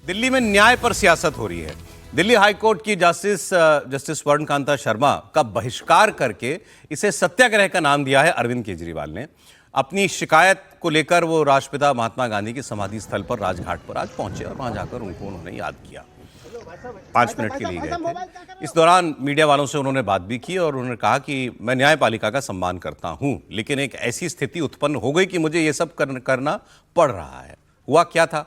दिल्ली में न्याय पर सियासत हो रही है। दिल्ली हाईकोर्ट की जस्टिस स्वर्णकांता शर्मा का बहिष्कार करके इसे सत्याग्रह का नाम दिया है अरविंद केजरीवाल ने। अपनी शिकायत को लेकर वो राष्ट्रपिता महात्मा गांधी की समाधि स्थल पर राजघाट पर आज पहुंचे और वहां जाकर उन्होंने याद किया। 5 मिनट के लिए गए थे। इस दौरान मीडिया वालों से उन्होंने बात भी की और उन्होंने कहा कि मैं न्यायपालिका का सम्मान करता हूं, लेकिन एक ऐसी स्थिति उत्पन्न हो गई कि मुझे ये सब करना पड़ रहा है। हुआ क्या था?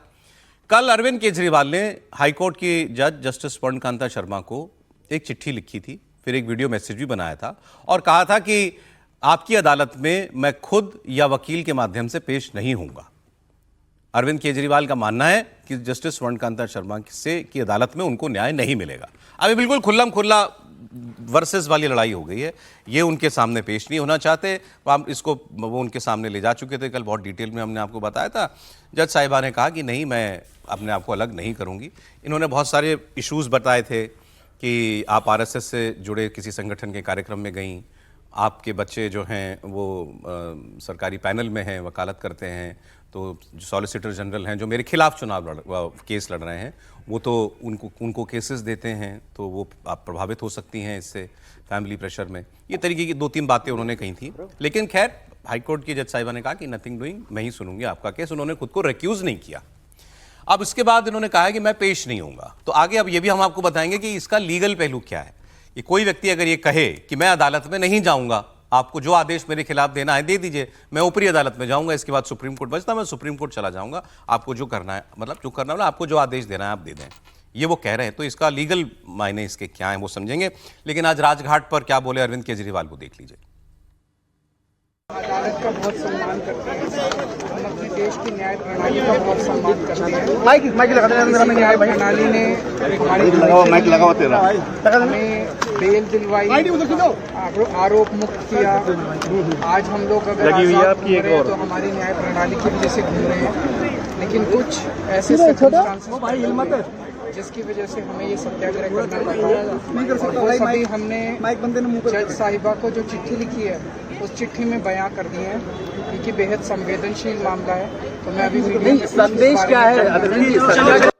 कल अरविंद केजरीवाल ने हाईकोर्ट की जज जस्टिस स्वर्णकांता शर्मा को एक चिट्ठी लिखी थी, फिर एक वीडियो मैसेज भी बनाया था और कहा था कि आपकी अदालत में मैं खुद या वकील के माध्यम से पेश नहीं होऊंगा। अरविंद केजरीवाल का मानना है कि जस्टिस स्वर्णकांता शर्मा से की अदालत में उनको न्याय नहीं मिलेगा। अभी बिल्कुल खुल्लम खुल्ला वर्सेस वाली लड़ाई हो गई है। ये उनके सामने पेश नहीं होना चाहते। इसको वो उनके सामने ले जा चुके थे। कल बहुत डिटेल में हमने आपको बताया था। जज साहिबा ने कहा कि नहीं, मैं अपने आप को अलग नहीं करूंगी। इन्होंने बहुत सारे इश्यूज बताए थे कि आप आरएसएस से जुड़े किसी संगठन के कार्यक्रम में गईं, आपके बच्चे जो हैं वो सरकारी पैनल में हैं, वकालत करते हैं, तो सॉलिसिटर जनरल हैं जो मेरे खिलाफ केस लड़ रहे हैं, वो तो उनको केसेस देते हैं, तो वो आप प्रभावित हो सकती हैं इससे, फैमिली प्रेशर में। ये तरीके की 2-3 बातें उन्होंने कही थी। लेकिन खैर हाईकोर्ट की जज साहिबा ने कहा कि नथिंग डूइंग, मैं ही सुनूंगी आपका केस। उन्होंने खुद को रिक्यूज नहीं किया। अब इसके बाद इन्होंने कहा है कि मैं पेश नहीं होऊंगा। तो आगे अब ये भी हम आपको बताएंगे कि इसका लीगल पहलू क्या है। कि कोई व्यक्ति अगर ये कहे कि मैं अदालत में नहीं जाऊंगा, आपको जो आदेश मेरे खिलाफ देना है दे दीजिए, मैं ऊपरी अदालत में जाऊंगा, इसके बाद सुप्रीम कोर्ट बचता, मैं सुप्रीम कोर्ट चला जाऊंगा, आपको जो करना है, मतलब जो करना है, आपको जो आदेश देना है आप दे दें, ये वो कह रहे हैं। तो इसका लीगल मायने इसके क्या है वो समझेंगे। लेकिन आज राजघाट पर क्या बोले अरविंद केजरीवाल वो देख लीजिए। अदालत का बहुत सम्मान करते हैं, हम अपने देश की न्याय प्रणाली का बहुत सम्मान करते हैं। माइक लगा देना, न्याय प्रणाली ने हमें बेल दिलवाई, आरोप मुक्त किया। आज हम लोग अगर आजाद घूम रहे हैं तो हमारी न्याय प्रणाली की वजह से घूम रहे हैं। लेकिन कुछ ऐसे सर्कमस्टांसेस जिसकी वजह से हमें ये सत्याग्रह करना पड़ा। और वो सभी हमने जज साहिबा को जो चिट्ठी लिखी है उस चिट्ठी में बयां कर दिए हैं, क्योंकि बेहद संवेदनशील मामला है। तो मैं अभी मीडिया में संदेश क्या है?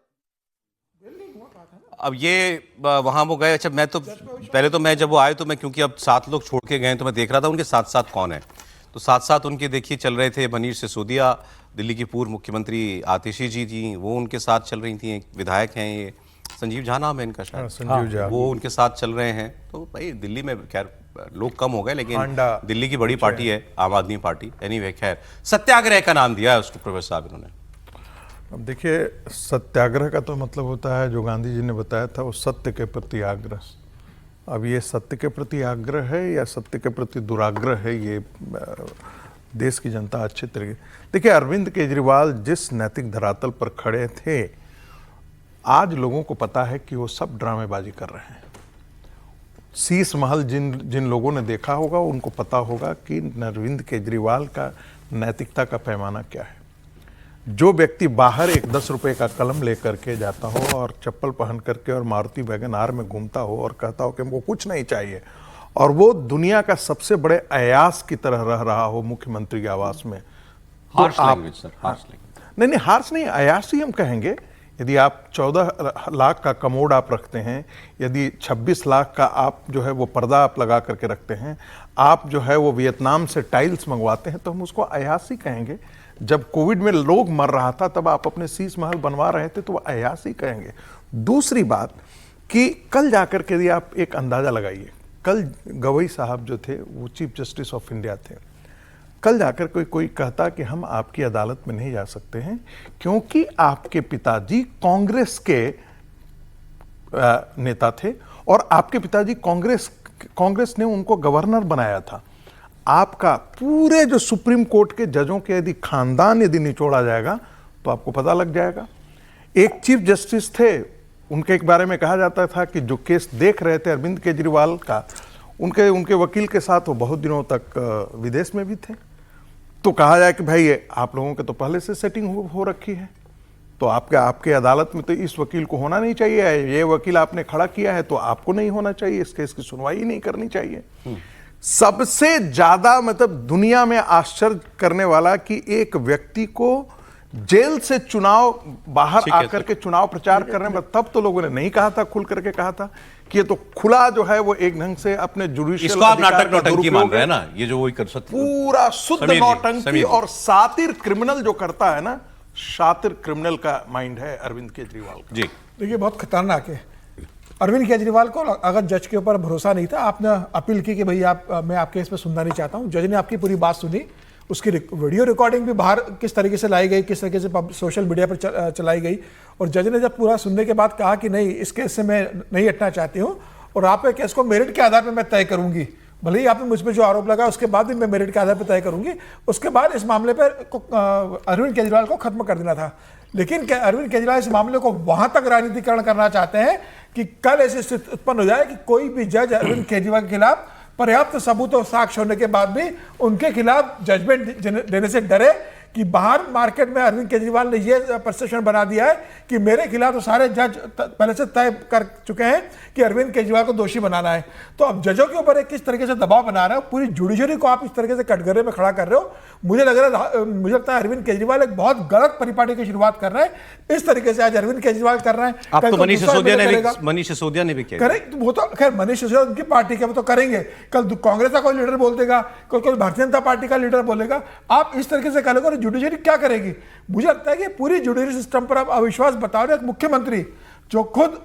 अब ये वहां वो गए। अच्छा, मैं तो पहले तो मैं जब वो आए तो मैं, क्योंकि अब 7 लोग छोड़ के गए तो मैं देख रहा था उनके साथ साथ कौन है। तो साथ साथ उनके देखिए चल रहे थे मनीष सिसोदिया, दिल्ली की पूर्व मुख्यमंत्री आतिशी जी थी, वो उनके साथ चल रही थी। एक विधायक हैं, ये संजीव झा नाम है इनका शायद, संजीव झा, वो उनके साथ चल रहे हैं। तो भाई दिल्ली में खैर लोग कम हो गए, लेकिन दिल्ली की बड़ी पार्टी है आम आदमी पार्टी। एनीवे खैर सत्याग्रह का नाम दिया है उसको प्रोफेसर साहब इन्होंने। अब देखिए, सत्याग्रह का तो मतलब होता है, जो गांधी जी ने बताया था, वो सत्य के प्रति आग्रह। अब ये सत्य के प्रति आग्रह है या सत्य के प्रति दुराग्रह है, ये देश की जनता अच्छे तरीके। देखिए, अरविंद केजरीवाल जिस नैतिक धरातल पर खड़े थे, आज लोगों को पता है कि वो सब ड्रामेबाजी कर रहे हैं। शीश महल जिन लोगों ने देखा होगा उनको पता होगा कि अरविंद केजरीवाल का नैतिकता का पैमाना क्या है। जो व्यक्ति बाहर एक 10 रुपए का कलम लेकर के जाता हो और चप्पल पहन करके और मारुति वैगन आर में घूमता हो और कहता हो कि हमको कुछ नहीं चाहिए, और वो दुनिया का सबसे बड़े अयास की तरह रह रहा हो मुख्यमंत्री के आवास में, तो नहीं, हार्श नहीं, अयास ही हम कहेंगे। यदि आप 14 लाख का कमोड आप रखते हैं, यदि 26 लाख का आप जो है वो पर्दा आप लगा करके रखते हैं, आप जो है वो वियतनाम से टाइल्स मंगवाते हैं, तो हम उसको अयास ही कहेंगे। जब कोविड में लोग मर रहा था तब आप अपने शीश महल बनवा रहे थे, तो वो अयास ही कहेंगे। दूसरी बात कि कल जाकर के यदि आप एक अंदाजा लगाइए, कल गवई साहब जो थे वो चीफ जस्टिस ऑफ इंडिया थे, कल जाकर कोई कहता कि हम आपकी अदालत में नहीं जा सकते हैं क्योंकि आपके पिताजी कांग्रेस के नेता थे और आपके पिताजी कांग्रेस ने उनको गवर्नर बनाया था। आपका पूरे जो सुप्रीम कोर्ट के जजों के यदि खानदान यदि निचोड़ा जाएगा तो आपको पता लग जाएगा। एक चीफ जस्टिस थे, उनके एक बारे में कहा जाता था कि जो केस देख रहे थे अरविंद केजरीवाल का, उनके वकील के साथ वो बहुत दिनों तक विदेश में भी थे। तो कहा जाए कि भाई आप लोगों के तो पहले से सेटिंग हो रखी है, तो आपके अदालत में तो इस वकील को होना नहीं चाहिए, ये वकील आपने खड़ा किया है तो आपको नहीं होना चाहिए, इस केस की सुनवाई नहीं करनी चाहिए। सबसे ज्यादा मतलब दुनिया में आश्चर्य करने वाला कि एक व्यक्ति को जेल से चुनाव बाहर ठीक है, आकर के चुनाव प्रचार कर रहे हैं, तब तो लोगों ने नहीं कहा था, खुल करके कहा था कि ये तो खुला जो है वो एक ढंग से अपने जुडिशियल इसको आप नाटक नौटंकी मान रहे हैं ना, ये जो वही कर सकते हैं। पूरा शुद्ध समीर जी, नौटंकी समीर जी। और सातिर क्रिमिनल जो करता है ना, शातिर क्रिमिनल का माइंड है अरविंद केजरीवाल का। जी देखिए बहुत खतरनाक है। अरविंद केजरीवाल को अगर जज के ऊपर भरोसा नहीं था, आपने अपील की कि भाई मैं आपके इस पर सुनना नहीं चाहता हूं, जज ने आपकी पूरी बात सुनी, उसकी वीडियो रिकॉर्डिंग भी बाहर किस तरीके से लाई गई, किस तरीके से सोशल मीडिया पर चलाई गई, और जज ने जब पूरा सुनने के बाद कहा कि नहीं, इस केस से मैं नहीं हटना चाहती हूँ और आपके केस को मेरिट के आधार पर मैं तय करूंगी, भले ही आपने मुझ पर जो आरोप लगा उसके बाद भी मैं मेरिट के आधार पर तय करूंगी। उसके बाद इस मामले पर अरविंद केजरीवाल को खत्म कर देना था। लेकिन अरविंद केजरीवाल इस मामले को वहां तक राजनीतिकरण करना चाहते हैं कि कल ऐसी स्थिति उत्पन्न हो जाए कि कोई भी जज अरविंद केजरीवाल के खिलाफ पर्याप्त सबूत और साक्ष्य होने के बाद भी उनके खिलाफ जजमेंट देने से डरे कि बाहर मार्केट में अरविंद केजरीवाल ने यह परसेप्शन बना दिया है कि मेरे खिलाफ तो सारे जज पहले से तय कर चुके हैं कि अरविंद केजरीवाल को दोषी बनाना है। तो अब जजों के ऊपर एक किस तरीके से दबाव बना रहे हो, पूरी जुडिशरी को आप इस तरीके से कटघरे में खड़ा कर रहे हो। मुझे लगता है अरविंद केजरीवाल एक बहुत गलत परिपाटी की शुरुआत कर रहे हैं। इस तरीके से आज अरविंद केजरीवाल कर रहे हैं, अब कल तो मनीष दूसरा सिसोदिया ने भी किया। करें, वो तो खैर मनीष सिसोदिया उनकी पार्टी के, वो तो करेंगे। कल कांग्रेस का कोई लीडर बोल देगा, कोई भारतीय जनता पार्टी का लीडर बोलेगा। आप इस तरीके से करोगे तो जुडिशरी क्या करेगी? मुझे लगता है कि पूरी जुडिशरी सिस्टम पर आप अविश्वास बता रहे हैं। मुख्यमंत्री जो खुद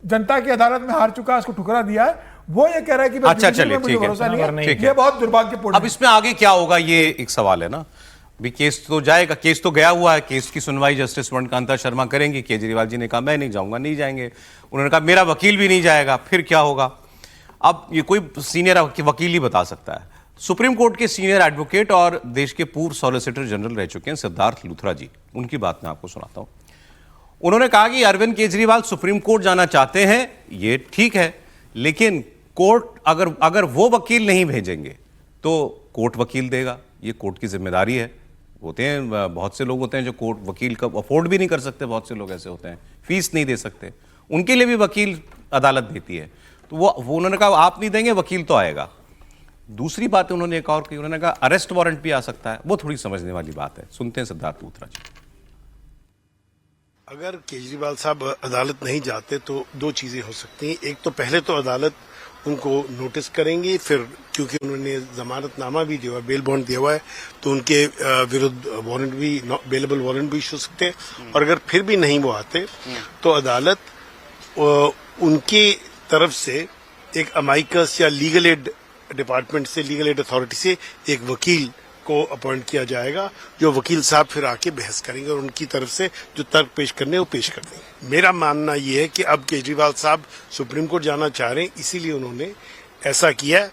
जनता की अदालत में हार चुका है, उसको ठुकरा दिया है, वो ये कह रहा है कि अच्छा चलिए मुझे ठीक भरोसा नहीं है। ठीक ये बहुत दुर्भाग्यपूर्ण अब इसमें आगे क्या होगा ये एक सवाल है ना। भी केस तो जाएगा, केस तो गया हुआ है, केस की सुनवाई जस्टिस वर्णकांता शर्मा करेंगी। केजरीवाल जी ने कहा मैं नहीं जाऊंगा, नहीं जाएंगे। उन्होंने कहा मेरा वकील भी नहीं जाएगा, फिर क्या होगा? अब ये कोई सीनियर वकील ही बता सकता है। सुप्रीम कोर्ट के सीनियर एडवोकेट और देश के पूर्व सॉलिसिटर जनरल रह चुके हैं सिद्धार्थ लूथरा जी, उनकी बात मैं आपको सुनाता हूं। उन्होंने कहा कि अरविंद केजरीवाल सुप्रीम कोर्ट जाना चाहते हैं, ये ठीक है, लेकिन कोर्ट अगर वो वकील नहीं भेजेंगे तो कोर्ट वकील देगा, ये कोर्ट की जिम्मेदारी है। होते हैं बहुत से लोग होते हैं जो कोर्ट वकील का अफोर्ड भी नहीं कर सकते, बहुत से लोग ऐसे होते हैं, फीस नहीं दे सकते, उनके लिए भी वकील अदालत देती है। तो वो उन्होंने कहा आप नहीं देंगे, वकील तो आएगा। दूसरी बात उन्होंने एक और कही, उन्होंने कहा अरेस्ट वारंट भी आ सकता है। वो थोड़ी समझने वाली बात है, सुनते हैं सिद्धार्थ लूथरा जी। अगर केजरीवाल साहब अदालत नहीं जाते तो दो चीजें हो सकती हैं। एक तो पहले तो अदालत उनको नोटिस करेंगी, फिर क्योंकि उन्होंने जमानतनामा भी दिया हुआ है, बेल बॉन्ड दिया हुआ है, तो उनके विरुद्ध वारंट भी, बेलेबल वारंट भी इशू सकते हैं। और अगर फिर भी नहीं वो आते तो अदालत उनकी तरफ से एक अमाइकस या लीगल एड डिपार्टमेंट से, लीगल एड अथॉरिटी से एक वकील को अपॉइंट किया जाएगा, जो वकील साहब फिर आके बहस करेंगे और उनकी तरफ से जो तर्क पेश करने वो पेश कर देंगे। मेरा मानना ये है कि अब केजरीवाल साहब सुप्रीम कोर्ट जाना चाह रहे हैं, इसीलिए उन्होंने ऐसा किया है।